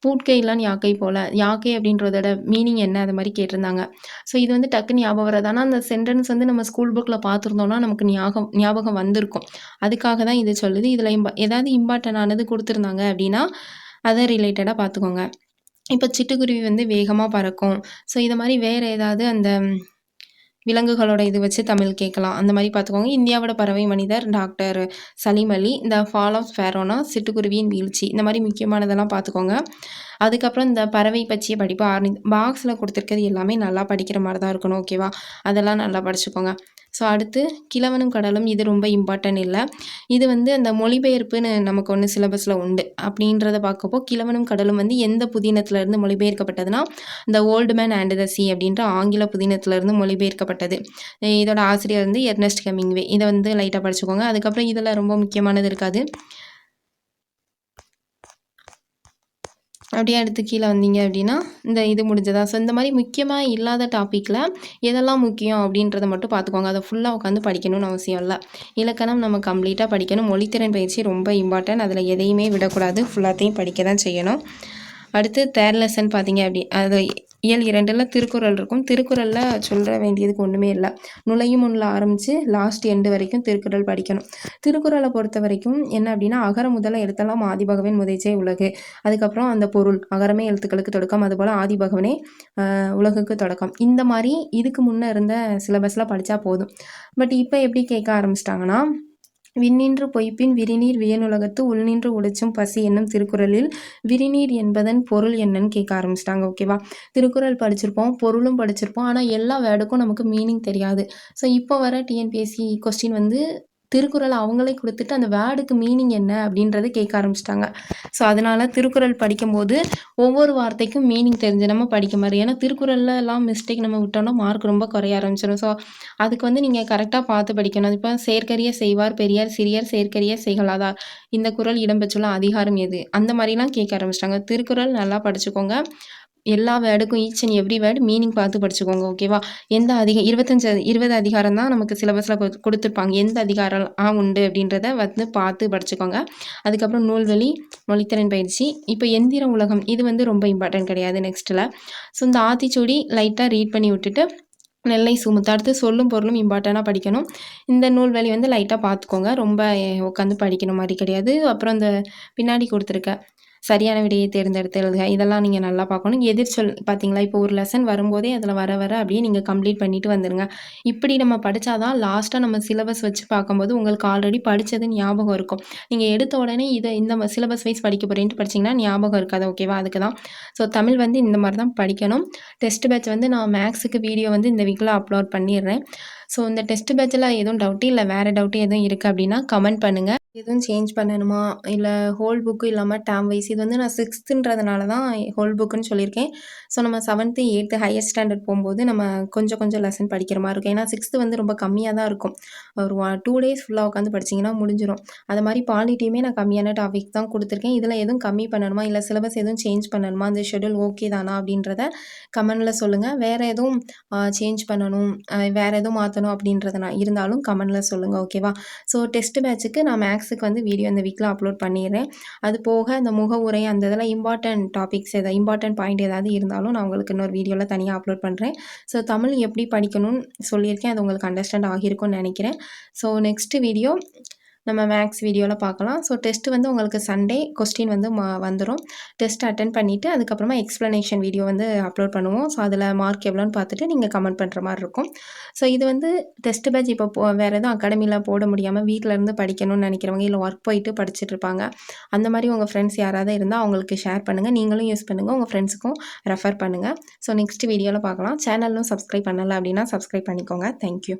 பூட்கையிலான் யாக்கை போல, யாக்கை அப்படின்றதோட மீனிங் என்ன, அது மாதிரி கேட்டிருந்தாங்க. ஸோ இது வந்து டக்குன்னு ஞாபகம் வராது. ஆனால் அந்த சென்டென்ஸ் வந்து நம்ம ஸ்கூல் புக்கில் பார்த்துருந்தோம்னா நமக்கு ஞாபகம் வந்திருக்கும். அதுக்காக தான் இது சொல்லுது. இதில் ஏதாவது இம்பார்ட்டன்ட் ஆனது கொடுத்துருந்தாங்க அப்படின்னா அதை ரிலேட்டடாக பார்த்துக்கோங்க. இப்போ சிட்டுக்குருவி வந்து வேகமாக பறக்கும். ஸோ இதை மாதிரி வேறு ஏதாவது அந்த விலங்குகளோட இது வச்சு தமிழ் கேட்கலாம், அந்த மாதிரி பார்த்துக்கோங்க. இந்தியாவோட பறவை மனிதர் டாக்டர் சலீம் அலி. இந்த ஃபால் ஆஃப் ஸ்பேரோனா சிட்டுக்குருவியின் வீழ்ச்சி, இந்த மாதிரி முக்கியமானதெல்லாம் பார்த்துக்கோங்க. அதுக்கப்புறம் இந்த பறவை பற்றிய படிப்பு பாக்ஸில் கொடுத்துருக்கிறது எல்லாமே நல்லா படிக்கிற மாதிரி தான் இருக்கணும். ஓகேவா? அதெல்லாம் நல்லா படிச்சுக்கோங்க. ஸோ அடுத்து கிழவனும் கடலும், இது ரொம்ப இம்பார்ட்டன்ட் இல்லை. இது வந்து அந்த மொழிபெயர்ப்புன்னு நமக்கு ஒன்று சிலபஸில் உண்டு. அப்படின்றத பார்க்கப்போ கிழவனும் கடலும் வந்து எந்த புதினத்துலேருந்து மொழிபெயர்க்கப்பட்டதுன்னா இந்த old man and the C அப்படின்ற ஆங்கில புதினத்துலேருந்து மொழிபெயர்க்கப்பட்டது. இதோட ஆசிரியர் வந்து எர்னஸ்ட் ஹெமிங்வே. இதை வந்து லைட்டாக படிச்சுக்கோங்க. அதுக்கப்புறம் இதில் ரொம்ப முக்கியமானது இருக்காது. அப்படியே அடுத்து கீழே வந்தீங்க அப்படின்னா இந்த இது முடிஞ்சதா. ஸோ இந்த மாதிரி முக்கியமாக இல்லாத டாப்பிக்கில் எதெல்லாம் முக்கியம் அப்படின்றத மட்டும் பார்த்துக்கோங்க. அதை ஃபுல்லாக உட்காந்து படிக்கணும்னு அவசியம் இல்லை. இலக்கணம் நம்ம கம்ப்ளீட்டாக படிக்கணும். மொழித்திறன் பயிற்சி ரொம்ப இம்பார்ட்டன்ட். அதில் எதையுமே விடக்கூடாது, ஃபுல்லாத்தையும் படிக்க தான் செய்யணும். அடுத்து தேர்ட் லெசன் பார்த்தீங்க அது இயல் 2ல் திருக்குறள் இருக்கும். திருக்குறளில் சொல்ல வேண்டியதுக்கு ஒன்றுமே இல்லை. நுழையும் முன்ல ஆரம்பித்து லாஸ்ட் எண்டு வரைக்கும் திருக்குறள் படிக்கணும். திருக்குறளை பொறுத்த வரைக்கும் என்ன அப்படின்னா, அகர முதல எழுத்தெல்லாம் ஆதிபகவன் முதற்றே உலகு, அதுக்கப்புறம் அந்த பொருள் அகரமே எழுத்துக்களுக்கு தொடக்கம், அதுபோல் ஆதிபகவனே உலகுக்கு தொடக்கம். இந்த மாதிரி இதுக்கு முன்னே இருந்த சிலபஸில் படித்தா போதும். பட் இப்போ எப்படி கேட்க ஆரம்பிச்சிட்டாங்கன்னா, விண்ணின்று பொய்ப்பின் விரிநீர் வியனுலகத்து உள்நின்று உடைச்சும் பசி என்னும் திருக்குறளில் விரிநீர் என்பதன் பொருள் என்னன்னு கேட்க ஆரம்பிச்சிட்டாங்க. ஓகேவா? திருக்குறள் படிச்சிருப்போம், பொருளும் படிச்சிருப்போம், ஆனால் எல்லா வேர்டுக்கும் நமக்கு மீனிங் தெரியாது. ஸோ இப்போ வர டிஎன்பிஎஸ்சி கொஸ்டின் வந்து திருக்குறள் அவங்களே கொடுத்துட்டு அந்த வேர்டுக்கு மீனிங் என்ன அப்படின்றத கேட்க ஆரம்பிச்சிட்டாங்க. ஸோ அதனால் திருக்குறள் படிக்கும்போது ஒவ்வொரு வார்த்தைக்கும் மீனிங் தெரிஞ்சு நம்ம படிக்க மாதிரி. ஏன்னா திருக்குறளில் எல்லாம் மிஸ்டேக் நம்ம விட்டோம்னா மார்க் ரொம்ப குறைய ஆரம்பிச்சிடும். ஸோ அதுக்கு வந்து நீங்கள் கரெக்டாக பார்த்து படிக்கணும். இப்போ செயற்கரிய செய்வார் பெரியார் சிறியர் செயற்கரிய செய்கலாதார், இந்த குறள் இடம்பெற்றுள்ள அதிகாரம் எது, அந்த மாதிரிலாம் கேட்க ஆரம்பிச்சிட்டாங்க. திருக்குறள் நல்லா படிச்சுக்கோங்க. எல்லா வேர்டுக்கும் each and every word meaning பார்த்து படிச்சுக்கோங்க. ஓகேவா? எந்த 20 அதிகாரம் தான் நமக்கு சிலபஸில் கொடுத்துருப்பாங்க. எந்த அதிகாரம் உண்டு அப்படின்றத வந்து பார்த்து படிச்சுக்கோங்க. அதுக்கப்புறம் நூல்வழி, மொழித்திறன் பயிற்சி. இப்போ எந்திர உலகம் இது வந்து ரொம்ப இம்பார்ட்டன்ட் கிடையாது நெக்ஸ்ட்டில். ஸோ இந்த ஆத்திச்சூடி லைட்டாக ரீட் பண்ணி விட்டுட்டு நெல்லை சுமுத்து அடுத்து சொல்லும் பொருளும் இம்பார்ட்டண்ட்டாக படிக்கணும். இந்த நூல்வழி வந்து லைட்டாக பார்த்துக்கோங்க. ரொம்ப உட்காந்து படிக்கணும் மாதிரி கிடையாது. அப்புறம் இந்த பின்னாடி கொடுத்துருக்க சரியான விடையை தேர்ந்தெடுத்து எழுதுக, இதெல்லாம் நீங்கள் நல்லா பார்க்கணும். எதிர்ச்சொல் பார்த்தீங்களா, இப்போ ஒரு லெசன் வரும்போதே அதில் வர அப்படியே நீங்கள் கம்ப்ளீட் பண்ணிட்டு வந்துடுங்க. இப்படி நம்ம படித்தாதான் லாஸ்ட்டாக நம்ம சிலபஸ் வச்சு பார்க்கும்போது உங்களுக்கு ஆல்ரெடி படித்தது ஞாபகம் இருக்கும். நீங்கள் எடுத்த உடனே இந்த சிலபஸ் வைஸ் படிக்க போகிறேன்ட்டு படிச்சிங்கன்னா ஞாபகம் இருக்காது. ஓகேவா? அதுக்கு தான். ஸோ தமிழ் வந்து இந்த மாதிரி தான் படிக்கணும். டெஸ்ட் பேட்ச் வந்து நான் மேக்ஸுக்கு வீடியோ வந்து இந்த வீக்கில் அப்லோட் பண்ணிடுறேன். ஸோ இந்த டெஸ்ட் பேட்சில் எதுவும் டவுட்டு இல்லை வேறு டவுட்டு எதுவும் இருக்குது அப்படின்னா கமெண்ட் பண்ணுங்கள். எதுவும் சேஞ்ச் பண்ணணுமா, இல்லை ஹோல் புக்கு இல்லாமல் டேர்ம் வைஸ், இது வந்து நான் 6ன்றதுனால தான் ஹோல் புக்குன்னு சொல்லியிருக்கேன். ஸோ நம்ம 7th 8th ஹையர் ஸ்டாண்டர்ட் போகும்போது நம்ம கொஞ்சம் லெசன் படிக்கிற மாதிரி இருக்கும். ஏன்னா 6th வந்து ரொம்ப கம்மியாக தான் இருக்கும். ஒரு 2 days ஃபுல்லாக உட்காந்து படிச்சிங்கன்னா முடிஞ்சிடும். அது மாதிரி பாலிட்டியுமே நான் கம்மியான டாபிக் தான் கொடுத்துருக்கேன். இதில் எதுவும் கம்மி பண்ணணுமா, இல்லை சிலபஸ் எதுவும் சேஞ்ச் பண்ணணுமா, அந்த ஷெடியூல் ஓகே தானா அப்படின்றத கமெண்டில் சொல்லுங்கள். வேறு எதுவும் சேஞ்ச் பண்ணணும், வேறு எதுவும் மாற்றணும் அப்படின்றத இருந்தாலும் கமெண்டில் சொல்லுங்கள். ஓகேவா? ஸோ டெஸ்ட் பேட்சுக்கு நான் மேக்ஸுக்கு வந்து வீடியோ இந்த வீக்கில் அப்லோட் பண்ணிடுறேன். அது போக இந்த முகவுரை அந்த இதெல்லாம் இம்பார்ட்டன்ட் டாபிக்ஸ் எதாவது இம்பார்ட்டன்ட் பாயிண்ட் ஏதாவது இருந்தாலும் நான் உங்களுக்கு இன்னொரு வீடியோவில் தனியாக அப்லோட் பண்ணுறேன். ஸோ தமிழ் எப்படி படிக்கணும்னு சொல்லியிருக்கேன். அது உங்களுக்கு அண்டர்ஸ்டாண்ட் ஆகியிருக்கும்னு நினைக்கிறேன். ஸோ நெக்ஸ்ட் வீடியோ நம்ம மேக்ஸ் வீடியோவில் பார்க்கலாம். ஸோ டெஸ்ட் வந்து உங்களுக்கு சண்டே கொஸ்டின் வந்து வந்துடும். டெஸ்ட் அட்டென்ட் பண்ணிவிட்டு அதுக்கப்புறமா எக்ஸ்ப்ளனேஷன் வீடியோ வந்து அப்லோட் பண்ணுவோம். ஸோ அதில் மார்க் எவ்வளோன்னு பார்த்துட்டு நீங்கள் கமெண்ட் பண்ணுற மாதிரி இருக்கும். ஸோ இது வந்து டெஸ்ட் பேட்ச் இப்போ வேறு எதுவும் அகாடமியில் போட முடியாமல் வீட்டில் இருந்து படிக்கணும்னு நினைக்கிறவங்க, இல்லை ஒர்க் போயிட்டு படிச்சுட்டு இருப்பாங்க, அந்த மாதிரி உங்கள் ஃப்ரெண்ட்ஸ் யாராவது இருந்தால் அவங்களுக்கு ஷேர் பண்ணுங்கள். நீங்களும் யூஸ் பண்ணுங்கள், உங்கள் ஃப்ரெண்ட்ஸுக்கும் ரெஃபர் பண்ணுங்கள். ஸோ நெக்ஸ்ட் வீடியோவில் பார்க்கலாம். சேனலும் சப்ஸ்கிரைப் பண்ணலை அப்படின்னா சப்ஸ்கிரைப் பண்ணிக்கோங்க. தேங்க்யூ.